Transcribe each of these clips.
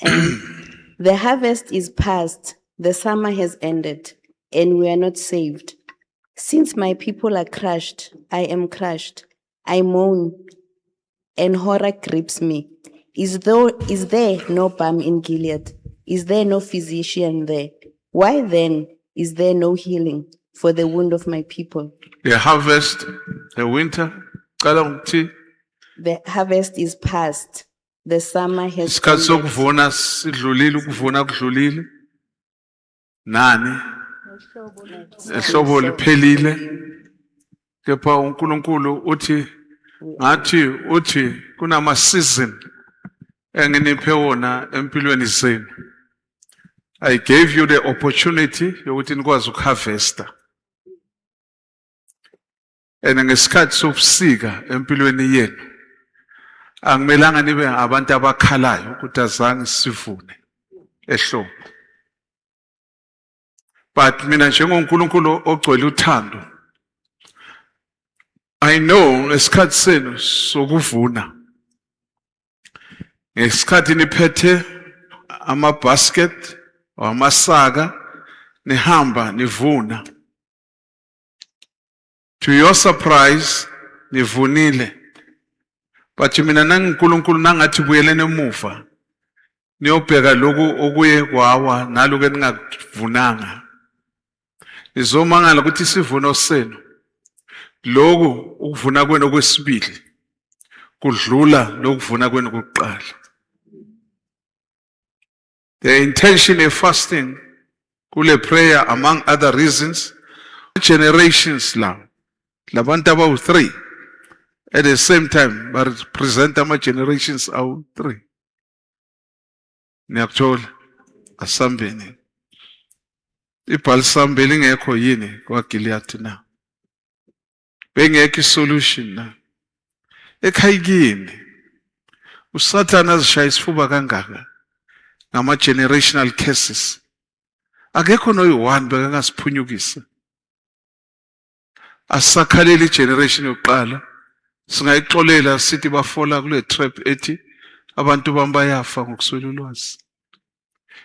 And the harvest is past, the summer has ended, and we are not saved. Since my people are crushed, I am crushed. I moan, and horror grips me. Is there no balm in Gilead? Is there no physician there? Why then is there no healing for the wound of my people? The harvest, the winter, the harvest is past. The summer has isikhathi sokuvuna sidlulile, ukuvuna kudlulile. Nani? Ehlobo liphelile. Kepha uNkulunkulu uthi kunama season enginiphe wona empilweni zenu. I gave you the opportunity yokuthi nikwazi ukuharvesta. Ngesikhathi sobusika empilweni yenu angimelanga nibe abantu abakhalayo ukuthi azange sivune ehlobo. But mina njengoNkulunkulu ogcwele uthando, I know ngesikhathi senu sokuvuna, ngesikhathi niphethe ama-basket or amasaka nihamba nivuna, to your surprise nivunile. But mina nangiNkulunkulu nangathi buyelene emuva niyobheka lokhu okuye kwawa naloku eningavunanga, nizomangala ukuthi isivuno senu lokhu ukuvuna kwenu kwesibili kudlula lokuvuna kwenu kokuqala. The intention of fasting kule prayer, among other reasons, generations labantu abawu 3 at the same time represent ama generations awu 3. Niyakuthola asambeni ibhalisambe lingekho yini kwaGilead na, bengekho isolution na ekhayikini. uSathane azishaya isifuba kangaka ngama generational curses, akekho noyi-1 bekangasiphunyukisa. Asakhaleli generation yokuqala singayixolela sithi bafola kule trap ethi abantu bami bayafa ngokuswela ulwazi.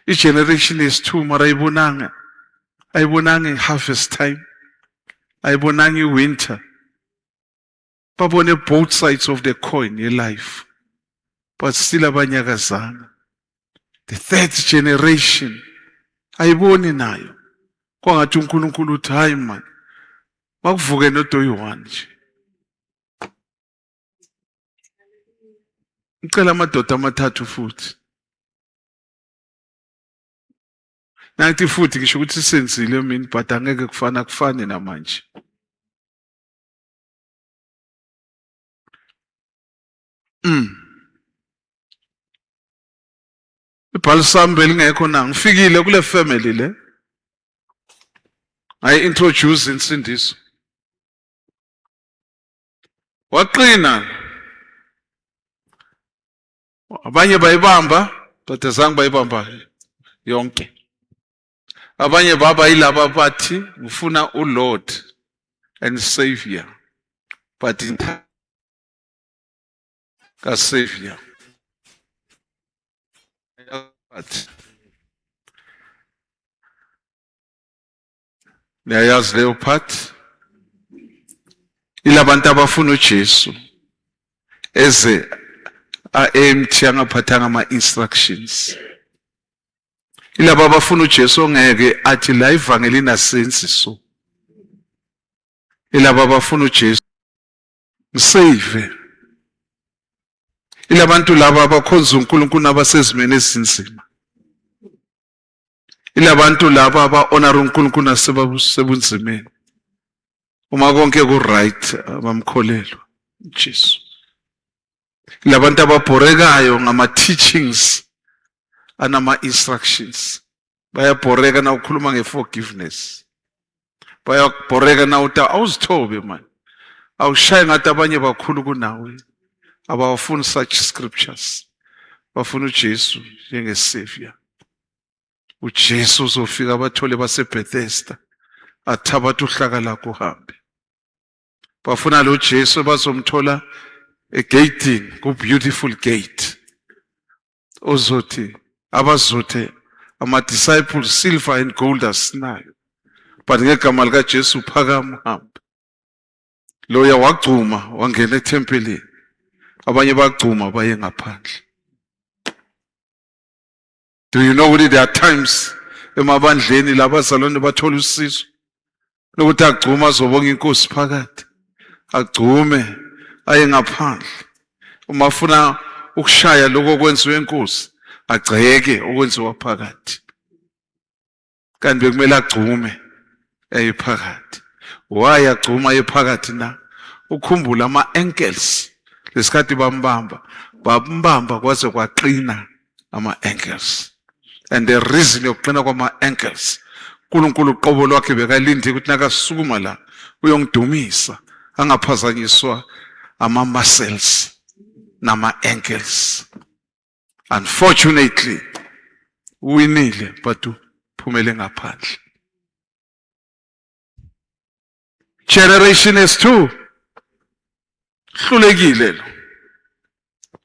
I-generation yesi-2 mara ayibonanga i-harvest time, ayibonanga i-winter. Babone both sides of the coin ye-life, but still abanyakazana. The 3rd generation ayiboni nayo, kwangathi uNkulunkulu uthi hayi man bakuvuke nodoyi-1 nje. Ngicela amadoda amathathu futhi. Nathi futhi ngisho ukuthi senzile mina, but angeke kufane namanje. Ibhalisambe lingekho na, ngifikile kule family le. I introduce insindiso. Waqina. Abanye bayibamba, but azange bayibamba yonke. Abanye baba yilaba bathi ufuna uLord and Savior, but in ka Savior. Niyayazi leyo part? Ilabantu abafuna uJesu eze empty angaphathanga ama-instructions. Ilaba abafuna uJesu ongeke athi la ivangeli inasensiso. Ilaba abafuna uJesu msave. Ilabantu laba abakhonza uNkulunkulu abasezimeni ezinzima. Ilabantu laba aba-honor uNkulunkulu nasebunzimeni. Uma konke ku-right abamkholelwa uJesu. Ilabantu ababhorekayo ngama-teachings anama-instructions. Bayabhoreka na ukhuluma nge-forgiveness. Bayabhoreka na uthi awuzithobe man, awushaye ngathi abanye bakhulu kunawe. Abafuni such scriptures. Bafuna uJesu njenge-Savior. uJesu uzofika abathole baseBethesda athabatha uhlaka lakho uhambe. Bafuna lo Jesu bazomthola egating ku beautiful gate. Ozothi abazothe ama-disciples silver and gold asinayo, but ngegama likaJesu phakama uhambe. Loya wagcuma wangena ethempelini, abanye bagcuma baye ngaphandle. Do you know ukuthi there are times emabandleni labazalwane bathola usizo lokuthi agcuma azobonga inkosi phakathi, agcume aye ngaphandle. Uma ufuna ukushaya lokho okwenziwe inkosi, agceke okwenziwa phakathi, kanti bekumele agcume eye phakathi. Why agcuma eye phakathi na? Ukhumbula ama-ankles lesikhathi bambamba kwaze kwaqina ama-ankles. And the reason yokuqina kwama-ankles, uNkulunkulu uqobo lwakhe bekalinde ukuthi nakasukuma la uyongidumisa, angaphazanyiswa ama-muscles nama-ankles. Unfortunately uwinile but uphumele ngaphandle. Generation S2 hlulekile lo.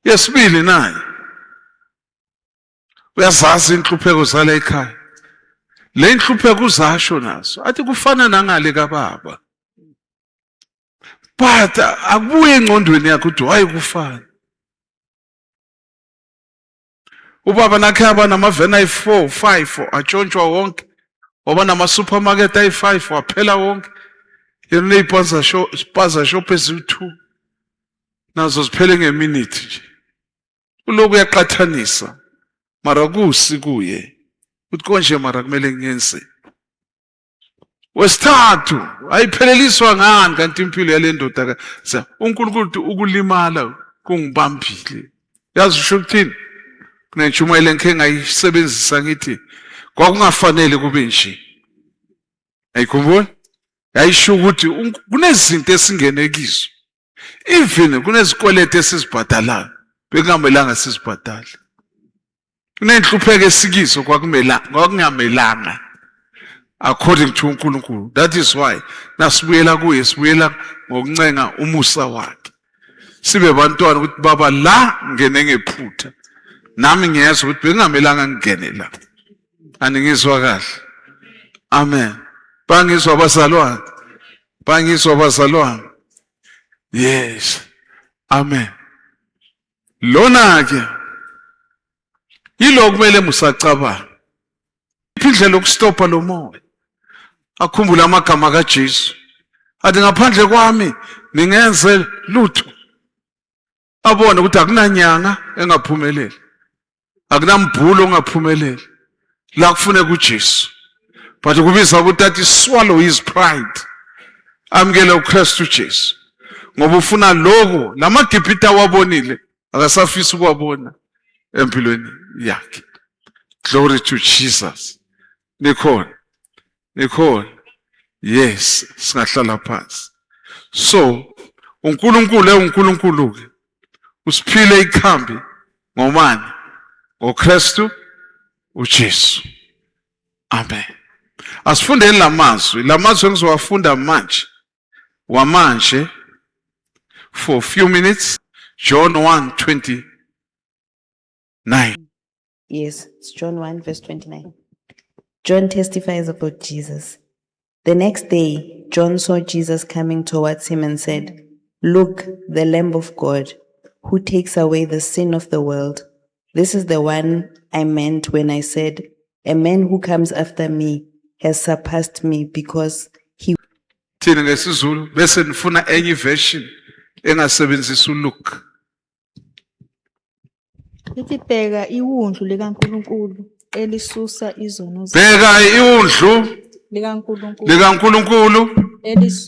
Yesibili naye uyazazi inhlupheko zala ekhaya. Le inhlupheko uzasho nazo athi kufana nangale kababa, but akubuye engqondweni yakho ukuthi hayi kufana. Ubaba nakhe aba namaveni ayi-4, 5 atshontshwa wonke, waba nama-supermarket ayi-5 waphela wonke, yena ney'paza shop eziwu-2 nazo ziphele ngeminithi nje. Uloku uyaqathanisa, mara kusi kuye ukuthi konje mara kumele ngenze. Wesithathu ayipheleliswa ngani kanti impilo yale ndoda uNkulunkulu ukulimala kungibambile. Yazi usho ukuthini? Kunentshumayelo engike ngayisebenzisa ngithi kwakungafanele kube nje. Ayikhumbula? Yayisho ukuthi kunezinto esingene kizo, even kunezikwelete esizibhadalayo bekungamelanga sizibhadale. Kunenhlupheko esikizo kwakungamelanga according to uNkulunkulu. That is why nasibuyela kuye, sibuyela ngokuncenga umusa wakhe. Sibe bantwana ukuthi baba la ngene ngephutha, nami ngiyezwa ukuthi bekungamelanga ngingene la. Aningizwa kahle? Amen. Bangizwa abazalwane? Bangizwa abazalwane? Yes. Amen. Lona ke yilo kumele musacabanga. Indlela yokustopa lo moya. Akhumbula amagama kaJesu. Athi ngaphandle kwami ningenze lutho. Abone ukuthi akunanyanga engaphumeleli, akunambhulo ongaphumeleli. La kufuneka uJesu. But kubiza ukuthi athi swallow his pride. Amkele uKristu Jesu. Ngoba ufuna lokho lamaGibhita wabonile akasafisa ukuwabona empilweni yakhe. Glory to Jesus. Nikhona. Yes, singahlala phansi. So, uNkulunkulu ke usiphile ikhambi ngomani? ngoKristu uJesu. Amen. Asifundeni lamazwi engizowafunda manje for a few minutes. John 1:29. Yes, it's John 1 verse 29. John testifies about Jesus. The next day, John saw Jesus coming towards him and said, "Look, the Lamb of God, who takes away the sin of the world. This is the one I meant when I said, a man who comes after me has surpassed me because he..." Thina ngesizulu bese nifuna enye version engasebenzisa uLuke. Lithi bheka iwundlu likaNkulunkulu elisusa izono Bheka iwundlu likaNkulunkulu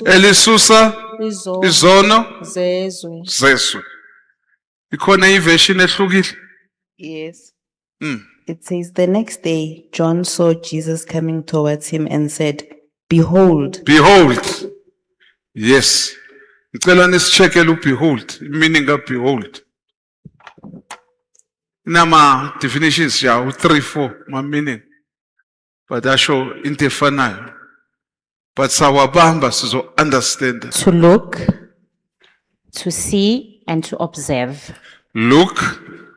elisusa izono zezwe. Ikhona iversion ehlukile? Yes. It says, the next day, John saw Jesus coming towards him and said, Behold. Behold. Yes. Ngicela nisicheckele behold, meaning of behold. Nama definitions ya 3-4 ma meaning. But asho into efanayo. But sawabamba sizo understand. To look, to see, and to observe. Look,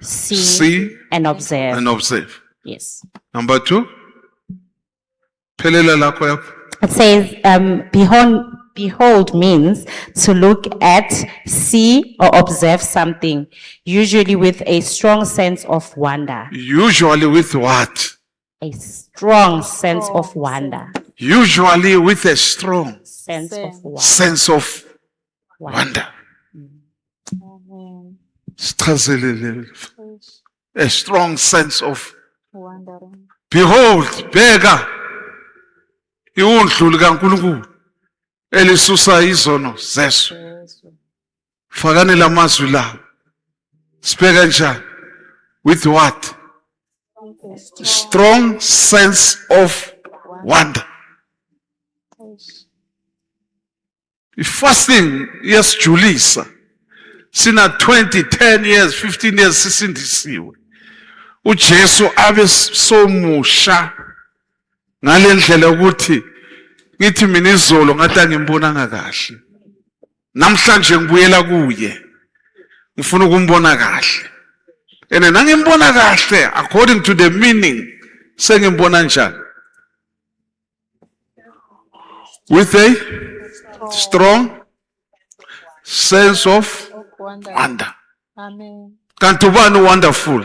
See, and observe. and observe. Yes. Number 2. Phelela lakho yapho. It says, behold means to look at, see, or observe something, usually with a strong sense of wonder. Usually with what? A strong sense of wonder. Usually with a strong Sense of wonder. sense of wonder. Sichazelele. A strong sense of Wondering. behold, bheka iwundlu likaNkulunkulu elisusa izono zeso. Fakane lamazwi la. Sibheka njani? With what? Strong sense of wonder. Fasting iyasijulisa. Sina 20, 10 years, 15 years sisindisiwe. uJesu abe somusha ngalendlela ukuthi ngithi mina izolo ngathi angimbonanga kahle. Namhlanje ngibuyela kuye. Ngifuna ukumbona kahle. Ene nangimbona kahle according to the meaning sengimbona njani? With a strong sense of wonder. Amen. Kanti ubani wonderful?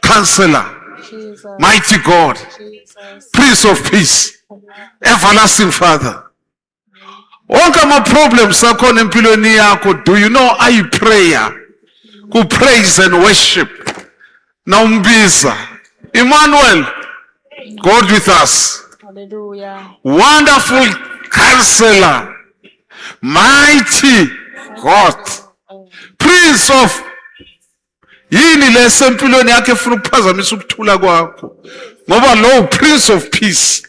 Counselor, Jesus. mighty God, Jesus. Prince of Peace, everlasting Father. Wonke ama-problems akhona empilweni yakho, do you know ayi-prayer? Ku-praise and worship. Nawumbiza, Emmanuel, God with us. Hallelujah. Wonderful Counselor, mighty God, Prince of yini lesempilweni yakhe efuna ukuphazamisa ukuthula kwakho ngoba lo Prince of Peace.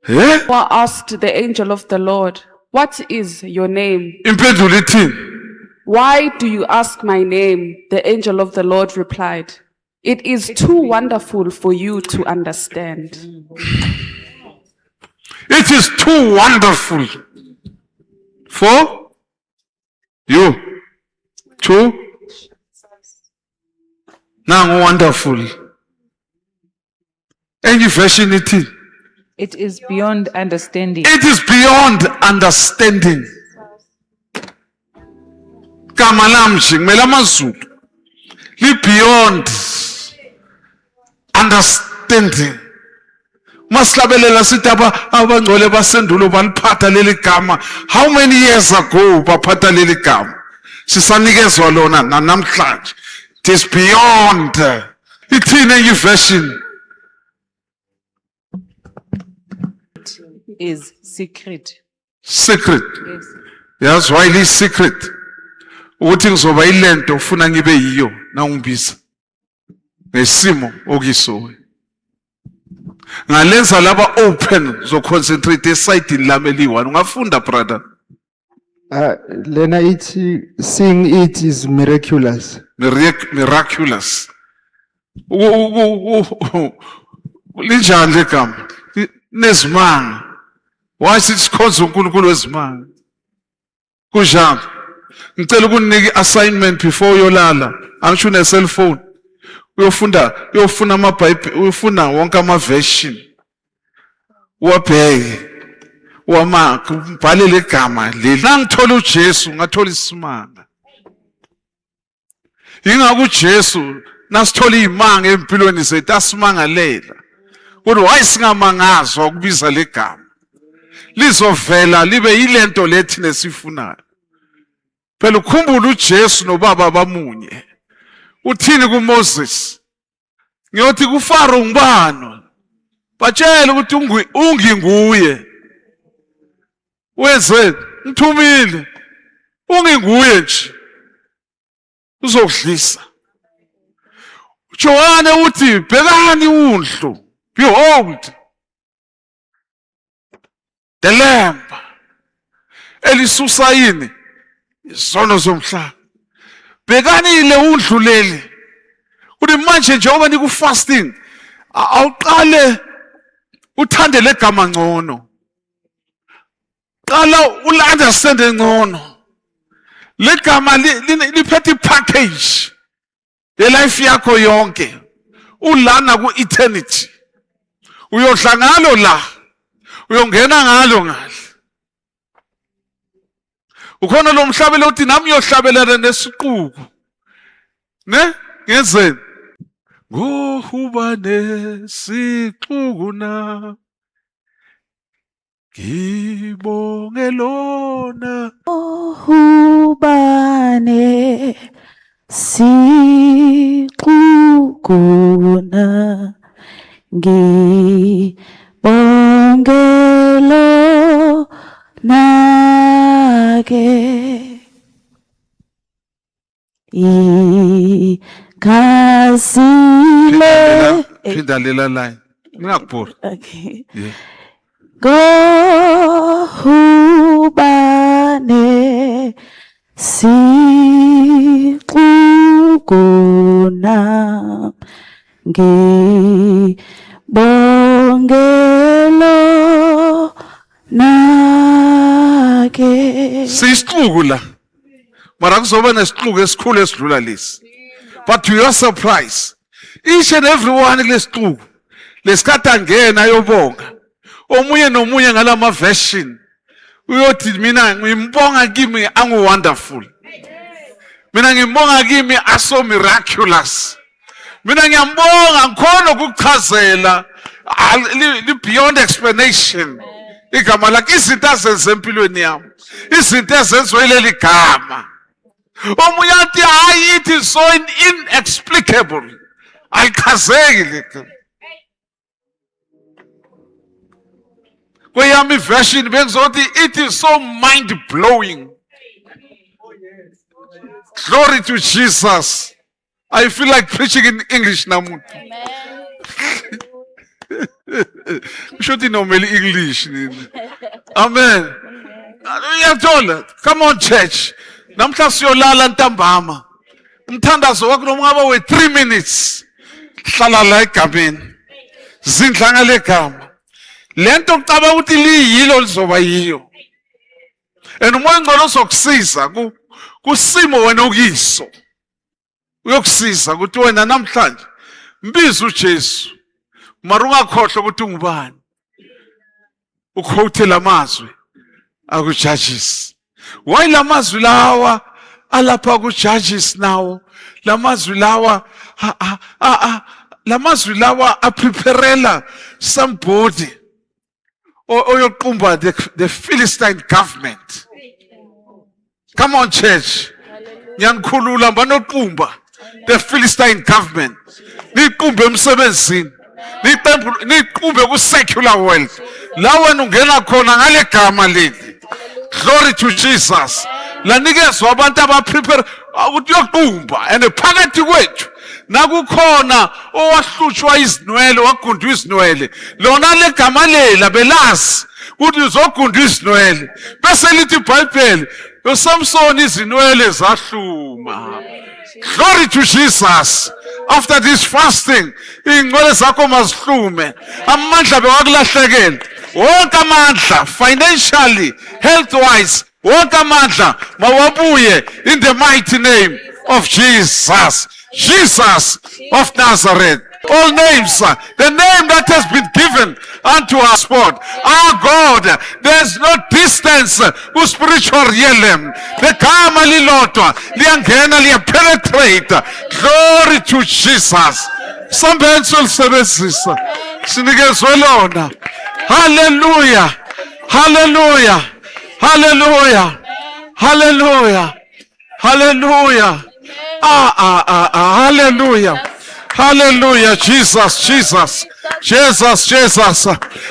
Noah asked the angel of the Lord, "What is your name?" Impendulo ithini? "Why do you ask my name?" The angel of the Lord replied, "It is too wonderful for you to understand." It is too wonderful for you to nangu wonderful. Enye version ithini? It is beyond understanding. It is beyond understanding. Gama lamje ngimela amazulu. Li beyond understanding. Masilabelela sithi abangcwele basendulo baliphatha leli gama. How many years ago baphatha leli gama? Sisanikezwa lona namhlanje. It is beyond. Ithini enye version? Is secret. Secret. Yes. Yazi why li secret? Ukuthi ngizoba ilento ufuna ngibe yiyo na ungibiza. Ngesimo okiso. Ngalenza laba open zo concentrate eside lami eliwani. Ungafunda brother. Lena ithi seeing it is miraculous. Miraculous. Linjani le gama? Nezimanga. Why sikhonza uNkulunkulu wezimanga? Kunjani? Ngicela ukunika assignment before uyolala. Angisho une cell phone. Uyofuna amaBhayibheli, uyofuna wonke ama-version. Wabheke. Wamark, ubhale le gama leli. Nangithola uJesu, ngathola isimanga. Yingakho uJesu nasithola izimanga empilweni zethu asimangalela. Kodwa why singamangazwa ukubiza le gama? Lizovela libe yilento lethi nesifunayo. Phela ukhumbula uJesu nobaba bamunye. Uthini kuMoses? Ngiyothi kuFaro ngibani? Batshela ukuthi unginguye. Wenze ngithumile. Unginguye nje. Uzokudlisa. Johane uthi bhekani undlu. Behold. The lamb. Elisusa yini? Izono zomhlaba. Bhekani ile undlu leli. Uthi manje njengoba niku fasting awuqale uthande legama ngcono. Qala understand ngcono. Legama liphethe package. Life yakho yonke ulana ku eternity. Uyodla ngalo la. Uyongena ngalo ngale. Ukhona lo mhlabelo uthi nami uyohlabelana nesiquku. Ne? Ngenzeni? Ngohuba nesixuku na. Ngibonge lona. Hubane siquguna ngibongelo nake ikasile. Phinda lela line. Ngiyakubhora. Okay. Yeah. Gohubane siquguna ngibongelo nake. Sisixuku la. Mara kuzoba nesixuku esikhulu esidlula lesi. But to your surprise, each and every one lesixuku lesikhathi angena yobonga. Omunye nomunye ngalama version uyothi mina ngimbonga kimi angu wonderful. Mina ngimbonga kimi aso miraculous. Mina ngiyambonga ngikhona ukuchazela li beyond explanation. Igama lakhe izinto azenze empilweni yami. Izinto ezenziwe leli gama. Omunye athi hayi it is so inexplicable. Alichazeki leli. Kweyami version bengizothi it is so mind blowing. Glory to Jesus. I feel like preaching in English now. Should you know English? Amen. You have told it. Come on, church. Namhla siyolala ntambama. Umthandazo wakho nomngaba we 3 minutes. Hlala la egameni. Zindlanga legama. Lento ucaba ukuthi liyilo lizoba yiyo. And umoya ngcono sokusiza kusimo wena okiso. Uyokusiza ukuthi wena namhlanje mbiza uJesu. Mara ungakhohlwa ukuthi ungubani. Ukhothe lamazwi aku-Judges. Why lamazwi lawa alapha ku-Judges nawo? Lamazwi lawa apreparela somebody oyoqumba the Philistine government. Come on, church. Ngiyankhulula banoqumba the Philistine government. Niqumbe emsebenzini. Niqumbe ku secular world. La wena ungena khona ngale gama leli. Glory to Jesus. La nikezwe abantu abaprepare ukuthi yoqumba and phakathi kwethu nakukhona owahlutshwa izinwele wagundwa izinwele. Lona legama lela belazi ukuthi uzogundwa izinwele. Bese lithi iBhayibheli uSamson izinwele zahluma. Glory to Jesus. After this fasting, ingcwele zakho mazihlume. Amandla bewakulahlekela. Wonke amandla financially, health-wise, wonke amandla mawabuye in the mighty name of Jesus. Jesus of Nazareth. All names, the name that has been given unto our sport. Our God, there's no distance with spiritual realm. The gama lilodwa liyangena liyapenetrate. Glory to Jesus. Somebody will sebenzisa. Sinikezwe lona. Hallelujah. Hallelujah. Hallelujah. Hallelujah. Hallelujah. Hallelujah. Hallelujah. Jesus, Jesus. Jesus, Jesus.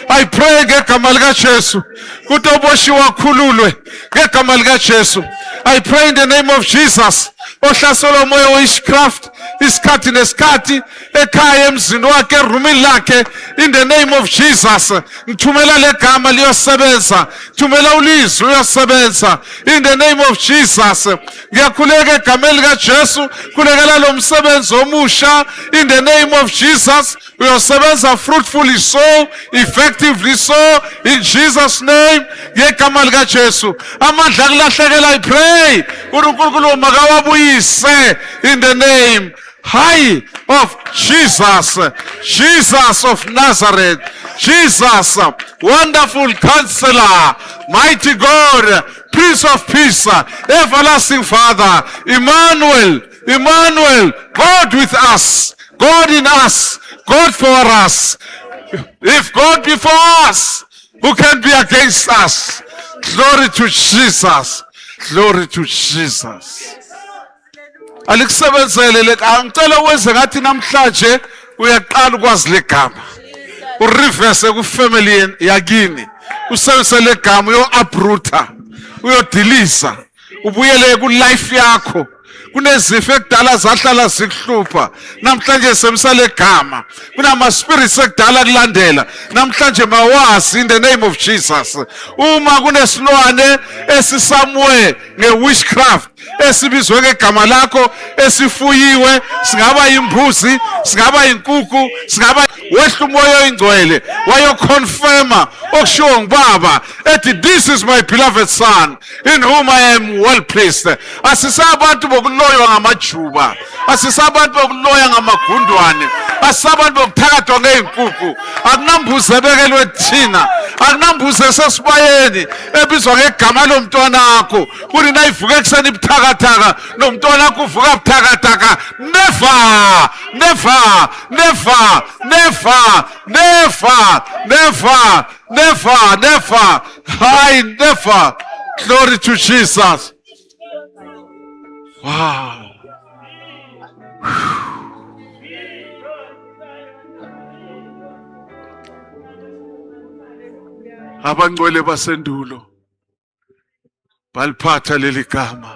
I pray ngegama lika Jesu ukuthi oboshiwa khululwe ngegama lika Jesu. I pray in the name of Jesus. Ohlasela umoya witchcraft isikhathi nesikhathi ekhaya emzini wakhe erumini lakhe in the name of Jesus. Ngithumela legama liyosebenza. Thumela ulizwi liyosebenza in the name of Jesus. Ngiyakhuleka egameni lika Jesu khulekela lo msebenzi omusha in the name of Jesus. Uyosebenza fruitfully so, effectively so, in Jesus' name. Ngegama lika Jesu. Amandla kulahlekela I pray. uNkulunkulu makawabuyise in the name high of Jesus, Jesus of Nazareth, Jesus, wonderful counselor, mighty God, Prince of Peace, everlasting Father, Emmanuel, Emmanuel, God with us, God in us, God for us. If God be for us, who can be against us? Glory to Jesus. Glory to Jesus. Alikusebenzele leka ngicela wenze ngathi namhlanje uyaqala ukwazi legama. Ureverse ku family yakini. Usebenzise legama uyo uprooter, uyodilisa, ubuyele ku life yakho. Kunezifo ekudala zahlala zikuhlupha namhlanje semsale gama, kunama spirits ekudala kulandela namhlanje mawazi in the name of Jesus. Uma kunesilwane esisamwe ngewitchcraft esibizwe ngegama lakho esifuyiwe, singaba imbuzi, singaba inkukhu, singaba wehla umoya oyingcwele wayoconfirma okushiwo ngubaba ethi this is my beloved son in whom I am well pleased. Asisabantu bokuloywa ngamajuba, asisabantu bokuloya ngamagundwane, asisabantu bokuthakathwa ngeenkukhu. Akunambuze ebekelwe thina, akunambuze esesibayeni ebizwa ngegama lomntwana wakho kuthi nayivuka ekuseni buthakathaka nomntwana wakho uvuka buthakathaka. Never, never, never, never, never, never, never, never, I never. Glory to Jesus. Wow. Abangcwele basendulo baliphatha leli gama.